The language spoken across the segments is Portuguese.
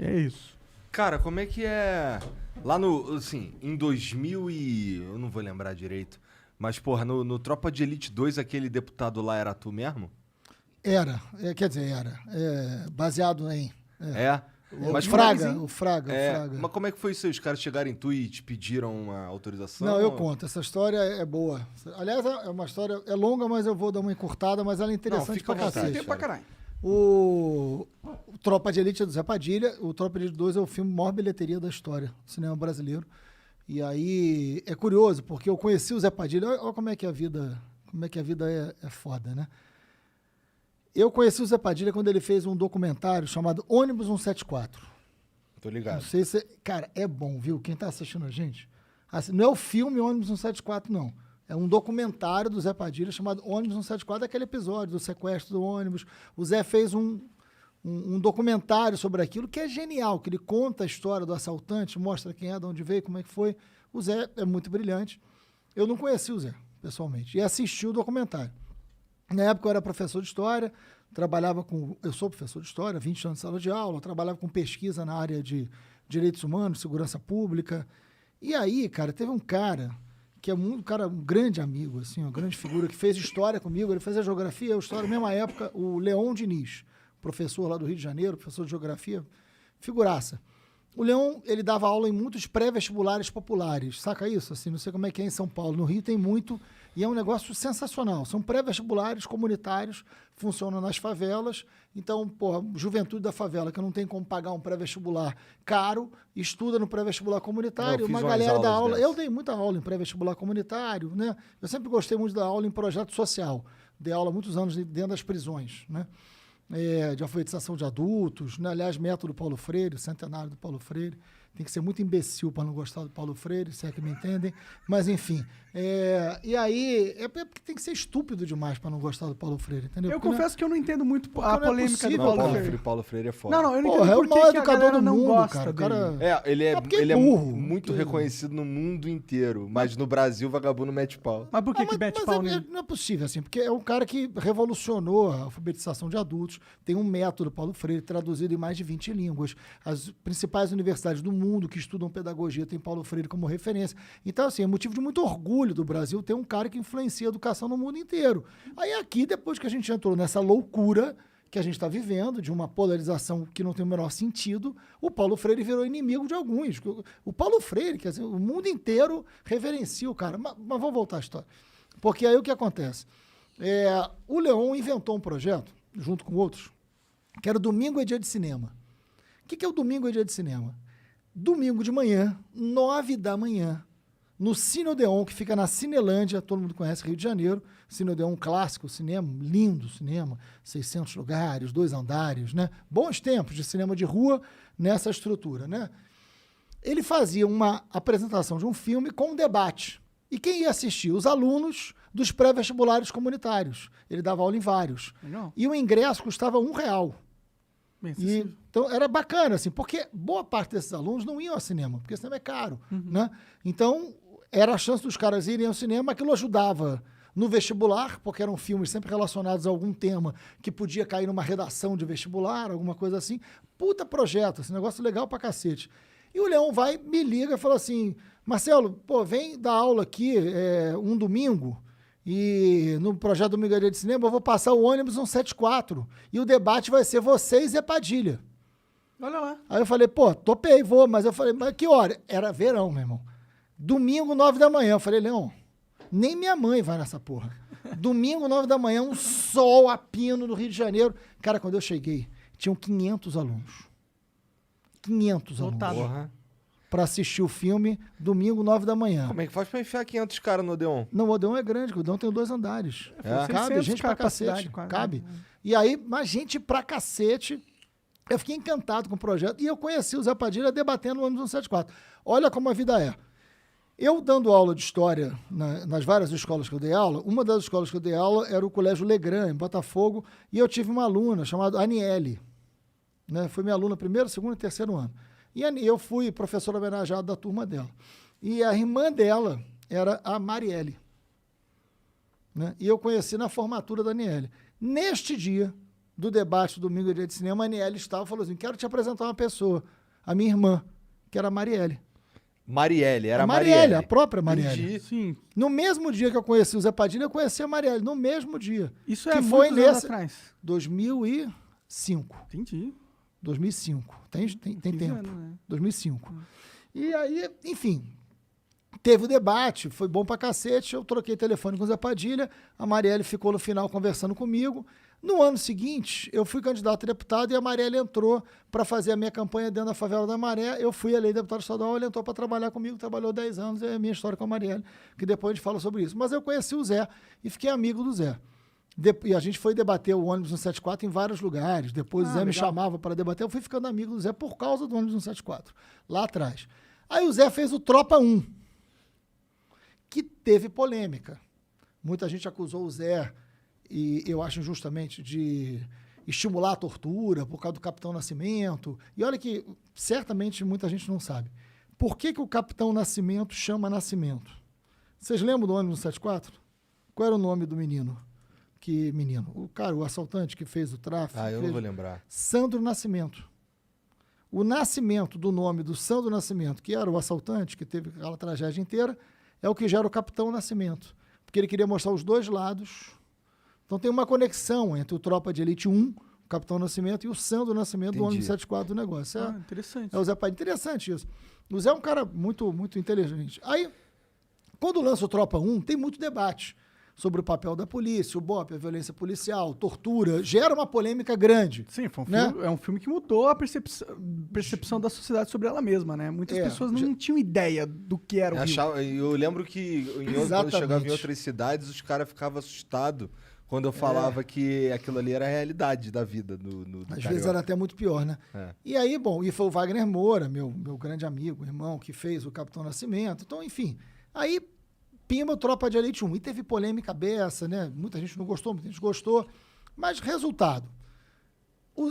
é isso. Cara, como é que é... Lá no, assim, em 2000 e... Eu não vou lembrar direito. Mas, porra, no Tropa de Elite 2, aquele deputado lá era tu mesmo? Era. Quer dizer, era. Baseado em... É? Mas O Fraga. Mas como é que foi isso aí? Os caras chegaram em tu e te pediram uma autorização? Não, eu conto. Essa história é boa. Aliás, é uma história... É longa, mas eu vou dar uma encurtada, mas ela é interessante pra cacete. Tem pra caralho. O Tropa de Elite é do Zé Padilha. O Tropa de Elite 2 é o filme maior bilheteria da história do cinema brasileiro. E aí é curioso, porque eu conheci o Zé Padilha. Olha como é que a vida é foda, né? Eu conheci o Zé Padilha quando ele fez um documentário chamado Ônibus 174. Tô ligado. Não sei se... Cara, é bom, viu? Quem tá assistindo a gente... Assim, não é o filme Ônibus 174, não. É um documentário do Zé Padilha chamado Ônibus 174, aquele episódio do sequestro do ônibus. O Zé fez um documentário sobre aquilo que é genial, que ele conta a história do assaltante, mostra quem é, de onde veio, como é que foi. O Zé é muito brilhante. Eu não conheci o Zé, pessoalmente, e assisti o documentário. Na época eu era professor de história, eu sou professor de história, 20 anos de sala de aula, trabalhava com pesquisa na área de direitos humanos, segurança pública. E aí, cara, teve um cara que é um grande amigo, assim, uma grande figura, que fez história comigo, ele fez a geografia, a história, na mesma época, o Leon Diniz, professor lá do Rio de Janeiro, professor de geografia, figuraça. O Leon, ele dava aula em muitos pré-vestibulares populares, saca isso? Assim, não sei como é que é em São Paulo, no Rio tem muito, e é um negócio sensacional. São pré-vestibulares comunitários, funcionam nas favelas. Então, porra, juventude da favela, que não tem como pagar um pré-vestibular caro, estuda no pré-vestibular comunitário. Uma galera da aula... Eu dei muita aula em pré-vestibular comunitário, né? Eu sempre gostei muito da aula em projeto social. Dei aula há muitos anos dentro das prisões, né? De alfabetização de adultos, né? Aliás, método Paulo Freire, centenário do Paulo Freire. Tem que ser muito imbecil para não gostar do Paulo Freire, se é que me entendem. Mas, enfim. E aí, porque tem que ser estúpido demais para não gostar do Paulo Freire, entendeu? Eu confesso que eu não entendo muito a polêmica do Não, Paulo Freire. Paulo Freire é foda. Não, eu não Porra, entendo é o por maior que a educador galera do não mundo, gosta cara. dele. Ele é burro, muito porque- reconhecido no mundo inteiro, mas no Brasil o vagabundo mete pau. Mas por que que mete pau nele? Não é possível, assim, porque é um cara que revolucionou a alfabetização de adultos, tem um método Paulo Freire traduzido em mais de 20 línguas. As principais universidades do mundo que estudam pedagogia têm Paulo Freire como referência. Então, assim, é motivo de muito orgulho do Brasil ter um cara que influencia a educação no mundo inteiro. Aí aqui, depois que a gente entrou nessa loucura que a gente está vivendo, de uma polarização que não tem o menor sentido, o Paulo Freire virou inimigo de alguns. O Paulo Freire, quer dizer, o mundo inteiro reverencia o cara. Mas vamos voltar à história. Porque aí o que acontece? O Leon inventou um projeto, junto com outros, que era o Domingo é Dia de Cinema. O que é o Domingo é Dia de Cinema? Domingo de manhã, 9 da manhã, no Cine Odeon, que fica na Cinelândia, todo mundo conhece, Rio de Janeiro. Cine Odeon, clássico, cinema, lindo cinema, 600 lugares, 2 andares, né? Bons tempos de cinema de rua nessa estrutura, né? Ele fazia uma apresentação de um filme com um debate. E quem ia assistir? Os alunos dos pré-vestibulares comunitários. Ele dava aula em vários. Legal. E o ingresso custava R$1. Bem, Então era bacana, assim, porque boa parte desses alunos não iam ao cinema, porque o cinema é caro, né? Então, era a chance dos caras irem ao cinema, aquilo ajudava no vestibular, porque eram filmes sempre relacionados a algum tema que podia cair numa redação de vestibular, alguma coisa assim. Puta projeto, esse negócio legal pra cacete. E o Leão me liga e fala assim, Marcelo, pô, vem dar aula aqui um domingo, e no projeto Domingo é Dia de Cinema eu vou passar o ônibus 174 e o debate vai ser você e Zé Padilha. olha lá. Aí eu falei, pô, topei, vou. Mas eu falei, mas que hora? Era verão, meu irmão. Domingo, 9 da manhã. Eu falei, Leão, nem minha mãe vai nessa porra. Domingo, 9 da manhã, um sol a pino no Rio de Janeiro. Cara, quando eu cheguei, tinham 500 alunos. 500 Lotado. alunos. Porra. Pra assistir o filme, domingo, 9 da manhã. Como é que faz pra enfiar 500 caras no Odeon? Não, o Odeon é grande, o Odeon tem 2 andares. É? Cabe 600 gente pra capacidade, cacete. quase. Cabe. E aí, mais gente pra cacete. Eu fiquei encantado com o projeto e eu conheci o Zé Padilha debatendo no ônibus 174. Olha como a vida é. Eu dando aula de história nas várias escolas que eu dei aula, uma das escolas que eu dei aula era o Colégio Legrand, em Botafogo, e eu tive uma aluna chamada Aniele. Né? Foi minha aluna primeiro, segundo e terceiro ano. E eu fui professor homenageado da turma dela. E a irmã dela era a Marielle. Né? E eu conheci na formatura da Aniele. Neste dia, do debate do domingo, dia de cinema, a Aniele estava e falou assim, quero te apresentar uma pessoa, a minha irmã, que era a Marielle. Marielle, era a Marielle. Marielle, a própria Marielle. Entendi. Sim. No mesmo dia que eu conheci o Zé Padilha, eu conheci a Marielle, no mesmo dia. Isso Que é foi muitos anos nesse- atrás. 2005. Entendi. 2005. Tem 15 tempo. anos, né? 2005. E aí, enfim, teve o debate, foi bom pra cacete, eu troquei telefone com o Zé Padilha, a Marielle ficou no final conversando comigo. No ano seguinte, eu fui candidato a deputado e a Marielle entrou para fazer a minha campanha dentro da favela da Maré. Eu fui eleito deputado estadual, ele entrou para trabalhar comigo, trabalhou 10 anos, é a minha história com a Marielle, que depois a gente fala sobre isso. Mas eu conheci o Zé e fiquei amigo do Zé. E a gente foi debater o ônibus 174 em vários lugares. Depois o Zé me legal. chamava para debater. Eu fui ficando amigo do Zé por causa do ônibus 174, lá atrás. Aí o Zé fez o Tropa 1, que teve polêmica. Muita gente acusou o Zé, e eu acho injustamente, de estimular a tortura por causa do Capitão Nascimento. E olha que certamente muita gente não sabe. Por que o Capitão Nascimento chama Nascimento? Vocês lembram do ônibus 174? Qual era o nome do menino? O cara, o assaltante que fez o tráfico. Ah, eu não vou lembrar. Sandro Nascimento. O nascimento do nome do Sandro Nascimento, que era o assaltante, que teve aquela tragédia inteira, é o que gera o Capitão Nascimento. Porque ele queria mostrar os dois lados. Então tem uma conexão entre o Tropa de Elite 1, o Capitão Nascimento, e o Sandro Nascimento do ônibus 74 do negócio. Interessante. É o Zé Padilha. Interessante isso. O Zé é um cara muito, muito inteligente. Aí, quando lança o Tropa 1, tem muito debate sobre o papel da polícia, o BOP, a violência policial, tortura. Gera uma polêmica grande. Sim, foi um né? filme, é um filme que mudou a percepção da sociedade sobre ela mesma, né? Muitas pessoas não tinham ideia do que era o Rio. Eu lembro que quando eu chegava em outras cidades, os caras ficavam assustados quando eu falava que aquilo ali era a realidade da vida do Às carioca. vezes era até muito pior, né? É. E aí, bom, e foi o Wagner Moura, meu grande amigo, irmão, que fez o Capitão Nascimento. Então, enfim, aí pimba o Tropa de Elite 1. E teve polêmica beça, né? Muita gente não gostou, muita gente gostou. Mas, resultado.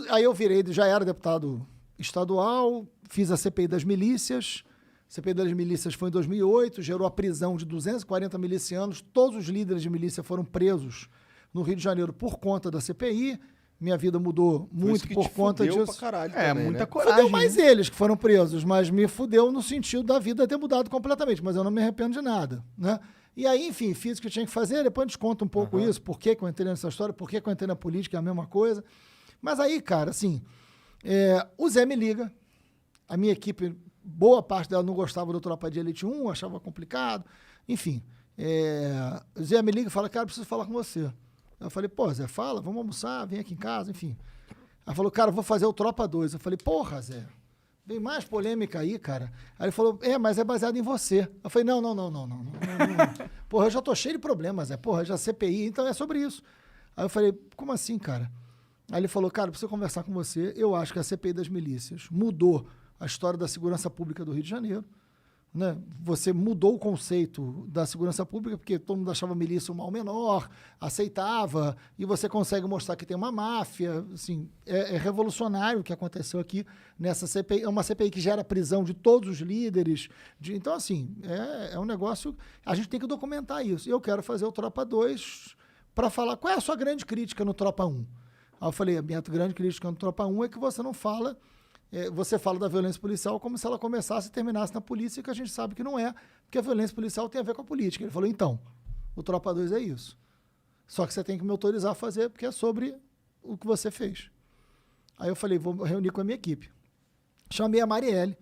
Aí eu virei, já era deputado estadual, fiz a CPI das milícias. A CPI das milícias foi em 2008, gerou a prisão de 240 milicianos. Todos os líderes de milícia foram presos no Rio de Janeiro por conta da CPI. Minha vida mudou muito por conta disso. Pra caralho É, também, muita né? coragem. Fudeu mais né? eles que foram presos, mas me fudeu no sentido da vida ter mudado completamente, mas eu não me arrependo de nada, né? E aí, enfim, fiz o que eu tinha que fazer, depois a gente conta um pouco isso, por que eu entrei nessa história, por que eu entrei na política, é a mesma coisa. Mas aí, cara, assim, o Zé me liga, a minha equipe, boa parte dela não gostava do Tropa de Elite 1, achava complicado, enfim. O Zé me liga e fala, cara, eu preciso falar com você. Eu falei, pô, Zé, fala, vamos almoçar, vem aqui em casa, enfim. Aí falou, cara, vou fazer o Tropa 2. Eu falei, porra, Zé, vem mais polêmica aí, cara. Aí ele falou, mas é baseado em você. Eu falei, não. Porra, eu já tô cheio de problemas, Zé. Porra, já CPI, então é sobre isso. Aí eu falei, como assim, cara? Aí ele falou, cara, preciso conversar com você. Eu acho que a CPI das milícias mudou a história da segurança pública do Rio de Janeiro. Né? Você mudou o conceito da segurança pública, porque todo mundo achava a milícia um mal menor, aceitava, e você consegue mostrar que tem uma máfia. Assim, é revolucionário o que aconteceu aqui nessa CPI. É uma CPI que gera prisão de todos os líderes. Então, assim, é um negócio... A gente tem que documentar isso. E eu quero fazer o Tropa 2 para falar qual é a sua grande crítica no Tropa 1. Aí eu falei, a minha grande crítica no Tropa 1 é que você não fala... Você fala da violência policial como se ela começasse e terminasse na polícia, que a gente sabe que não é, porque a violência policial tem a ver com a política. Ele falou, então, o Tropa 2 é isso. Só que você tem que me autorizar a fazer, porque é sobre o que você fez. Aí eu falei, vou reunir com a minha equipe. Chamei a Marielle,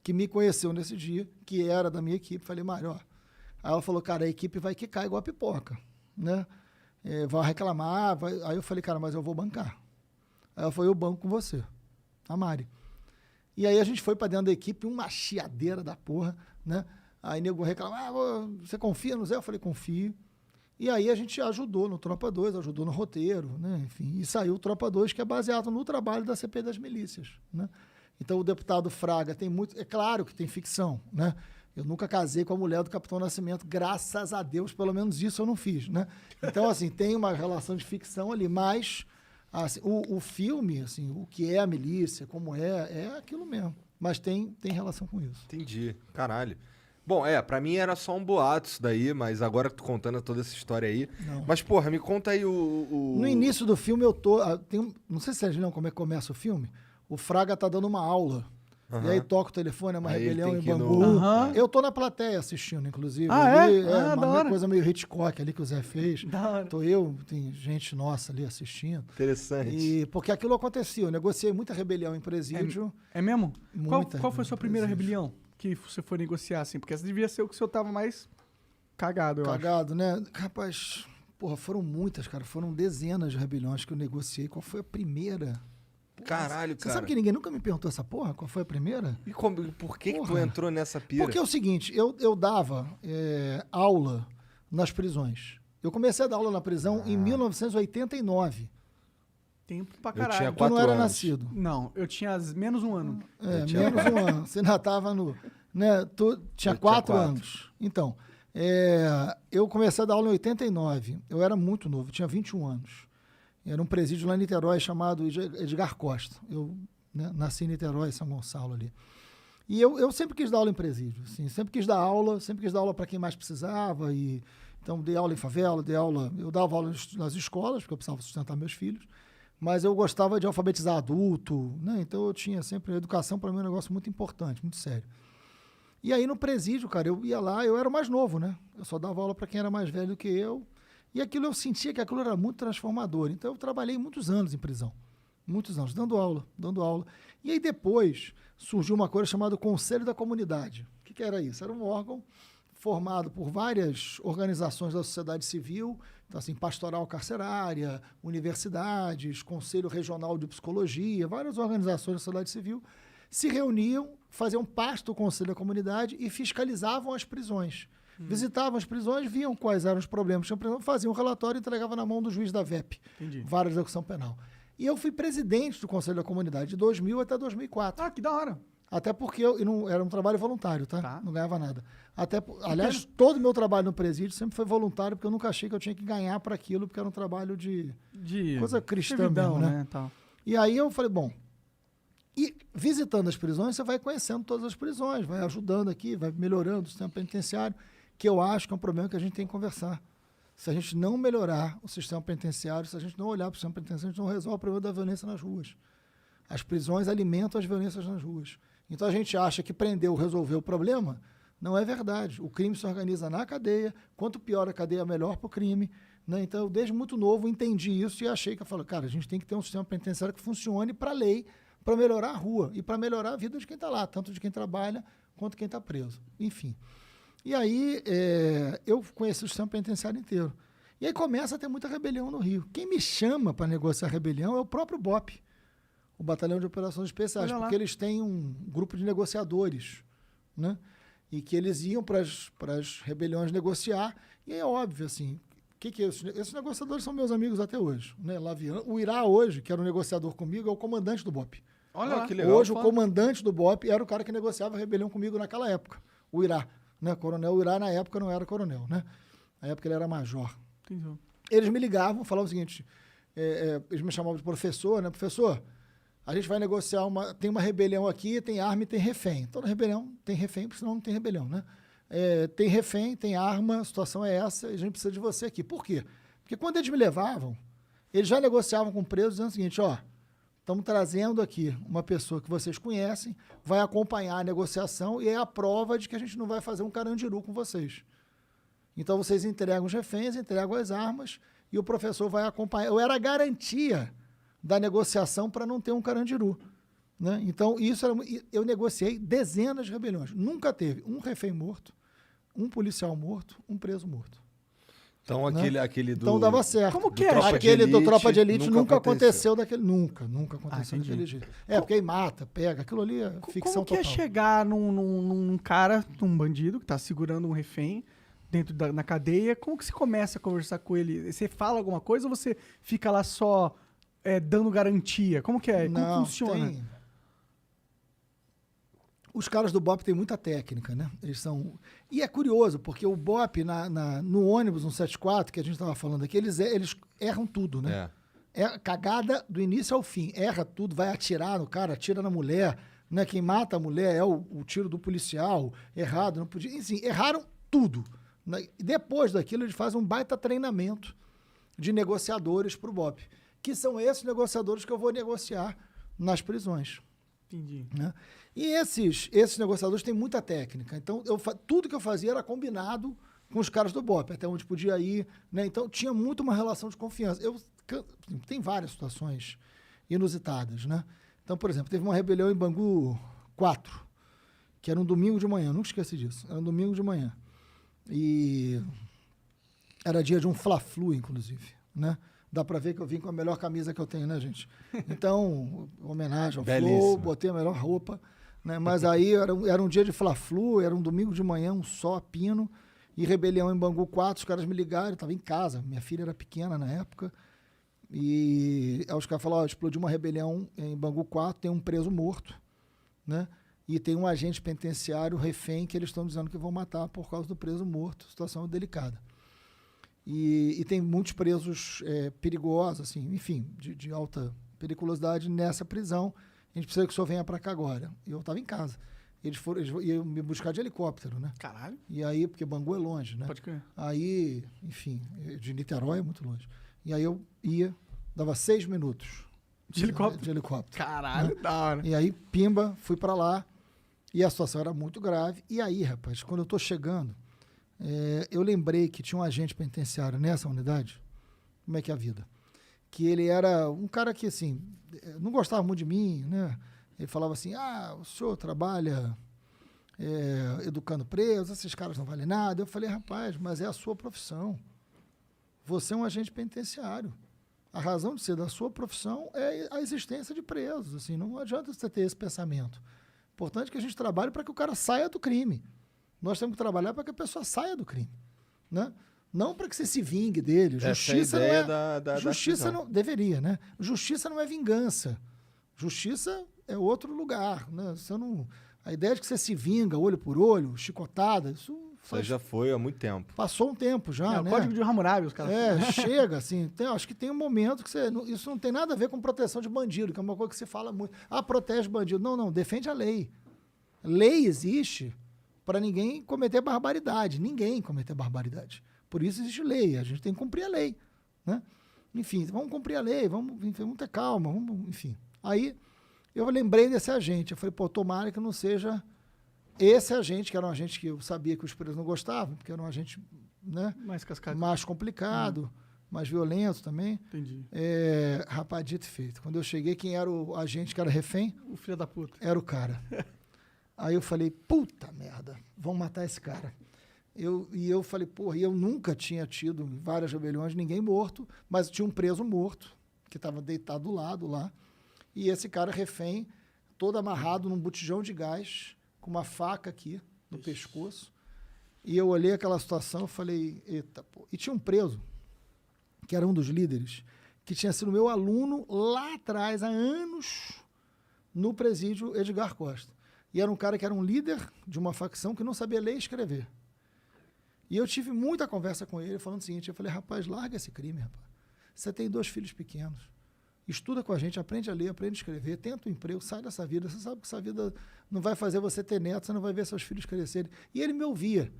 que me conheceu nesse dia, que era da minha equipe. Falei, Mari, ó. Aí ela falou, cara, a equipe vai quicar igual a pipoca, né? Vai reclamar. Aí eu falei, cara, mas eu vou bancar. Aí ela falou, eu banco com você, a Mari. E aí a gente foi pra dentro da equipe, uma chiadeira da porra, né? Aí nego reclamava, você confia no Zé? Eu falei, confio. E aí a gente ajudou no Tropa 2, ajudou no roteiro, né? Enfim, e saiu o Tropa 2, que é baseado no trabalho da CPI das milícias, né? Então o deputado Fraga tem muito... É claro que tem ficção, né? Eu nunca casei com a mulher do Capitão Nascimento, graças a Deus, pelo menos isso eu não fiz, né? Então, assim, tem uma relação de ficção ali, mas... Assim, o filme, assim, o que é a milícia, como é aquilo mesmo. Mas tem relação com isso. Entendi. Caralho. Bom, pra mim era só um boato isso daí, mas agora tu contando toda essa história aí. Não. Mas, porra, me conta aí No início do filme eu tô... não sei se vocês lembram como é que começa o filme. O Fraga tá dando uma aula. E aí toca o telefone, é uma Aí rebelião tem em que ir Bangu. no- Eu tô na plateia assistindo, inclusive. Ah, Ali, é? Ah, da uma hora. coisa meio Hitchcock ali que o Zé fez. Da hora. Tô eu, tem gente nossa ali assistindo. Interessante. E porque aquilo acontecia, eu negociei muita rebelião em presídio. É mesmo? Qual Muita foi a sua primeira presídio. rebelião que você foi negociar, assim? Porque essa devia ser o que o senhor tava mais cagado, eu acho. Cagado, né? Rapaz, porra, foram muitas, cara. Foram dezenas de rebeliões que eu negociei. Qual foi a primeira? Porra, Caralho, Você cara. sabe que ninguém nunca me perguntou essa porra? Qual foi a primeira? E por que que tu Porra. entrou nessa pira? Porque é o seguinte, eu dava aula nas prisões. Eu comecei a dar aula na prisão em 1989. Tempo pra tinha caralho. Eu não 4 era anos. nascido. Não, eu tinha menos um ano. Menos um ano. Você ainda estava no... Né, tinha Eu tinha 4 4. anos. Então, eu comecei a dar aula em 89. Eu era muito novo, tinha 21 anos. Era um presídio lá em Niterói chamado Edgar Costa. Eu nasci em Niterói, São Gonçalo ali. E eu sempre quis dar aula em presídio. Assim, sempre quis dar aula para quem mais precisava. Então, dei aula em favela, eu dava aula nas escolas, porque eu precisava sustentar meus filhos. Mas eu gostava de alfabetizar adulto, né? Então eu tinha sempre... A educação para mim é um negócio muito importante, muito sério. E aí no presídio, cara, eu ia lá, eu era o mais novo, né? Eu só dava aula para quem era mais velho do que eu. E aquilo eu sentia que aquilo era muito transformador. Então eu trabalhei muitos anos em prisão. Muitos anos, dando aula. E aí depois surgiu uma coisa chamada Conselho da Comunidade. O que era isso? Era um órgão formado por várias organizações da sociedade civil, então, assim, pastoral carcerária, universidades, Conselho Regional de Psicologia, várias organizações da sociedade civil se reuniam, faziam parte do Conselho da Comunidade e fiscalizavam as prisões. Visitavam as prisões, viam quais eram os problemas, faziam um relatório e entregavam na mão do juiz da VEP, Vara de Execução Penal. E eu fui presidente do Conselho da Comunidade de 2000 até 2004. Ah, que da hora. Até porque era um trabalho voluntário, tá? Tá. Não ganhava nada. Aliás, todo o meu trabalho no presídio sempre foi voluntário, porque eu nunca achei que eu tinha que ganhar para aquilo, porque era um trabalho de coisa cristã servidão, mesmo, né? Tal. E aí eu falei, bom, e visitando as prisões, você vai conhecendo todas as prisões, vai ajudando aqui, vai melhorando o sistema penitenciário, que eu acho que é um problema que a gente tem que conversar. Se a gente não melhorar o sistema penitenciário, se a gente não olhar para o sistema penitenciário, a gente não resolve o problema da violência nas ruas. As prisões alimentam as violências nas ruas. Então a gente acha que prendeu, resolveu o problema. Não é verdade. O crime se organiza na cadeia. Quanto pior a cadeia, melhor para o crime. Né? Então, eu, desde muito novo, entendi isso e achei que eu falo, cara, a gente tem que ter um sistema penitenciário que funcione para a lei, para melhorar a rua e para melhorar a vida de quem está lá, tanto de quem trabalha quanto quem está preso. Enfim. E aí, eu conheci o sistema penitenciário inteiro. E aí começa a ter muita rebelião no Rio. Quem me chama para negociar rebelião é o próprio BOP, o Batalhão de Operações Especiais, porque eles têm um grupo de negociadores, né? E que eles iam para as rebeliões negociar, e é óbvio, assim, que é isso? Esses negociadores são meus amigos até hoje, né? O Irá hoje, que era um negociador comigo, é o comandante do BOP. Olha lá. que legal. Hoje o comandante do BOP era o cara que negociava a rebelião comigo naquela época, o Irá, né? Coronel, o Irá na época não era coronel, né? Na época ele era major. Entendi. Eles me ligavam, falavam o seguinte, eles me chamavam de professor, né? Professor, a gente vai negociar tem uma rebelião aqui, tem arma e tem refém. Toda rebelião tem refém, porque senão não tem rebelião, né? Tem refém, tem arma, a situação é essa, e a gente precisa de você aqui. Por quê? Porque quando eles me levavam, eles já negociavam com o preso dizendo o seguinte, ó, estamos trazendo aqui uma pessoa que vocês conhecem, vai acompanhar a negociação e é a prova de que a gente não vai fazer um carandiru com vocês. Então vocês entregam os reféns, entregam as armas e o professor vai acompanhar. Eu era a garantia da negociação para não ter um carandiru. Né? Então, eu negociei dezenas de rebeliões. Nunca teve um refém morto, um policial morto, um preso morto. Então, aquele do... Então, dava certo. Como que é? Aquele do Tropa de Elite nunca aconteceu daquele... Nunca aconteceu entendi. daquele jeito. Porque aí mata, pega. Aquilo ali é ficção Como que total. é chegar num cara, num bandido que tá segurando um refém na cadeia? Como que você começa a conversar com ele? Você fala alguma coisa ou você fica lá só dando garantia? Como que é? Como funciona? Os caras do BOP têm muita técnica, né? Eles são... E é curioso, porque o BOP, no ônibus 174, que a gente estava falando aqui, eles erram tudo, né? É cagada do início ao fim. Erra tudo, vai atirar no cara, atira na mulher, né? Quem mata a mulher é o tiro do policial, errado, não podia. Enfim, erraram tudo. Né? E depois daquilo, eles fazem um baita treinamento de negociadores para o BOPE, que são esses negociadores que eu vou negociar nas prisões. Entendi. Né? E esses negociadores têm muita técnica. Então, tudo que eu fazia era combinado com os caras do BOPE, até onde podia ir. Né? Então, tinha muito uma relação de confiança. Tem várias situações inusitadas. Né? Então, por exemplo, teve uma rebelião em Bangu 4, que era um domingo de manhã. Nunca esqueci disso. Era um domingo de manhã. E era dia de um Fla-Flu, inclusive. Né? Dá pra ver que eu vim com a melhor camisa que eu tenho, né, gente? Então, homenagem ao Flow, botei a melhor roupa. Né? Mas aí era um dia de Fla-Flu, era um domingo de manhã, um sol a pino, e rebelião em Bangu 4, os caras me ligaram, eu estava em casa, minha filha era pequena na época, e aí os caras falaram, explodiu uma rebelião em Bangu 4, tem um preso morto, né? E tem um agente penitenciário, refém, que eles estão dizendo que vão matar por causa do preso morto, situação delicada. E tem muitos presos perigosos, assim, enfim, de alta periculosidade nessa prisão. A gente precisa que o senhor venha para cá agora. E eu estava em casa. Eles iam me buscar de helicóptero, né? Caralho. E aí, porque Bangu é longe, né? Pode crer. Aí, enfim, de Niterói é muito longe. E aí eu ia, dava 6 minutos. De helicóptero? De helicóptero. Caralho, né? da hora. E aí, pimba, fui para lá. E a situação era muito grave. E aí, rapaz, quando eu tô chegando, eu lembrei que tinha um agente penitenciário nessa unidade. Como é que é a vida? Que ele era um cara que, assim, não gostava muito de mim, né? Ele falava assim, o senhor trabalha educando presos, esses caras não valem nada. Eu falei, rapaz, mas é a sua profissão. Você é um agente penitenciário. A razão de ser da sua profissão é a existência de presos. Assim, não adianta você ter esse pensamento. Importante que a gente trabalhe para que o cara saia do crime. Nós temos que trabalhar para que a pessoa saia do crime. Né? Não para que você se vingue dele. Justiça Essa é a ideia não é. Justiça não deveria, né? Justiça não é vingança. Justiça é outro lugar. Né? Você não, a ideia de que você se vinga olho por olho, chicotada, isso já foi há muito tempo. Passou um tempo já, né? O código de Hammurabi, os caras. Chega, assim. Acho que tem um momento que isso não tem nada a ver com proteção de bandido, que é uma coisa que se fala muito. Protege bandido. Não, defende a lei. Lei existe para ninguém cometer barbaridade. Ninguém cometer barbaridade. Por isso existe lei. A gente tem que cumprir a lei. Né? Enfim, vamos cumprir a lei, vamos ter calma, enfim. Aí eu lembrei desse agente. Eu falei, tomara que não seja esse agente, que era um agente que eu sabia que os presos não gostavam, porque era um agente, né, mais complicado, mais violento também. Entendi. Rapaz, dito e feito. Quando eu cheguei, quem era o agente que era refém? O filho da puta. Era o cara. Aí eu falei, puta merda, vão matar esse cara. E eu falei, porra, eu nunca tinha tido em várias rebeliões ninguém morto, mas tinha um preso morto, que estava deitado do lado lá, e esse cara refém, todo amarrado num botijão de gás, com uma faca aqui no pescoço. E eu olhei aquela situação e falei, eita, pô. E tinha um preso, que era um dos líderes, que tinha sido meu aluno lá atrás, há anos, no presídio Edgar Costa. E era um cara que era um líder de uma facção que não sabia ler e escrever. E eu tive muita conversa com ele, falando o seguinte, eu falei, rapaz, larga esse crime, rapaz. Você tem 2 filhos pequenos. Estuda com a gente, aprende a ler, aprende a escrever, tenta um emprego, sai dessa vida. Você sabe que essa vida não vai fazer você ter neto, você não vai ver seus filhos crescerem. E ele me ouvia.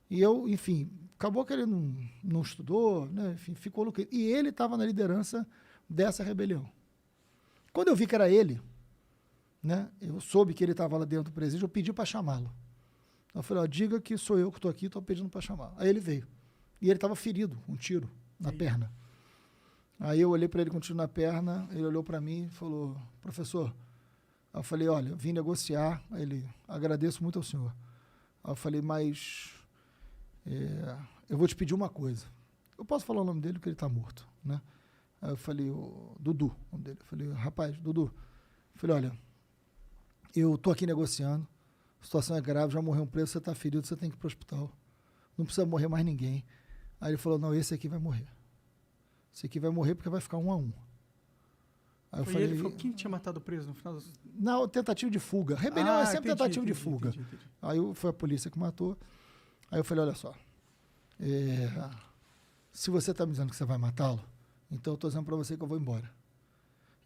E eu, enfim, acabou que ele não estudou, né? Enfim, ficou louco. E ele estava na liderança dessa rebelião. Quando eu vi que era ele, né? Eu soube que ele estava lá dentro do presídio, eu pedi para chamá-lo. Eu falei, diga que sou eu que estou aqui, estou pedindo para chamar. Aí ele veio. E ele estava ferido, um tiro na perna. Aí eu olhei para ele com um tiro na perna, ele olhou para mim e falou, professor, aí eu falei, olha, eu vim negociar, aí ele, agradeço muito ao senhor. Aí eu falei, mas eu vou te pedir uma coisa. Eu posso falar o nome dele porque ele está morto, né? Aí eu falei, Dudu, o nome dele. Eu falei, rapaz, Dudu. Eu falei, olha, eu estou aqui negociando, a situação é grave, já morreu um preso, você está ferido, você tem que ir para o hospital. Não precisa morrer mais ninguém. Aí ele falou, não, esse aqui vai morrer. Esse aqui vai morrer porque vai ficar 1 a 1. Aí eu falei, ele falou, quem tinha matado o preso no final? Não, tentativa de fuga. Rebelião é sempre tentativa de fuga. Entendi. Aí foi a polícia que matou. Aí eu falei, olha só, se você está me dizendo que você vai matá-lo, então eu estou dizendo para você que eu vou embora.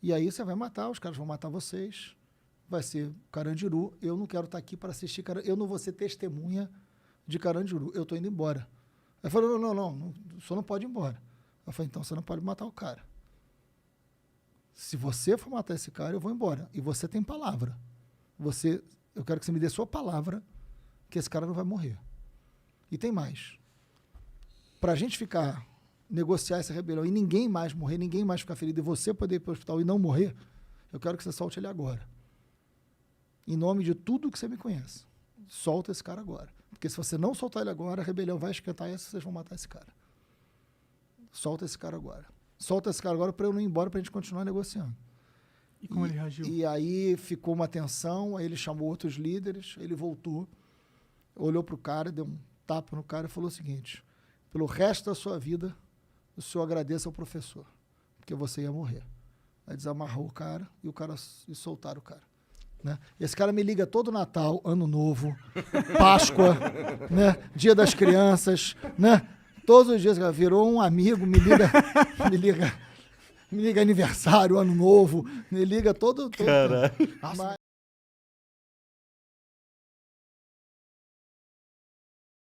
E aí você vai matar, os caras vão matar vocês, vai ser Carandiru. Eu não quero estar aqui para assistir Carandiru. Eu não vou ser testemunha de Carandiru. Eu estou indo embora. Ele falou, não, o senhor não pode ir embora. Eu falei, então você não pode matar o cara. Se você for matar esse cara, eu vou embora. E você tem palavra. Eu quero que você me dê sua palavra que esse cara não vai morrer. E tem mais. Para a gente negociar essa rebelião e ninguém mais morrer, ninguém mais ficar ferido e você poder ir para o hospital e não morrer, eu quero que você solte ele agora. Em nome de tudo que você me conhece. Solta esse cara agora. Porque se você não soltar ele agora, a rebelião vai esquentar e vocês vão matar esse cara. Solta esse cara agora. Solta esse cara agora para eu não ir embora, para a gente continuar negociando. E como ele reagiu? E aí ficou uma tensão, aí ele chamou outros líderes, ele voltou, olhou para o cara, deu um tapa no cara e falou o seguinte: pelo resto da sua vida, o senhor agradeça ao professor, porque você ia morrer. Aí desamarrou o cara e soltaram o cara. Né? Esse cara me liga todo Natal, Ano Novo, Páscoa, né? Dia das Crianças, né? Todos os dias, cara, virou um amigo, me liga aniversário, Ano Novo, me liga todo. Caralho. Nossa,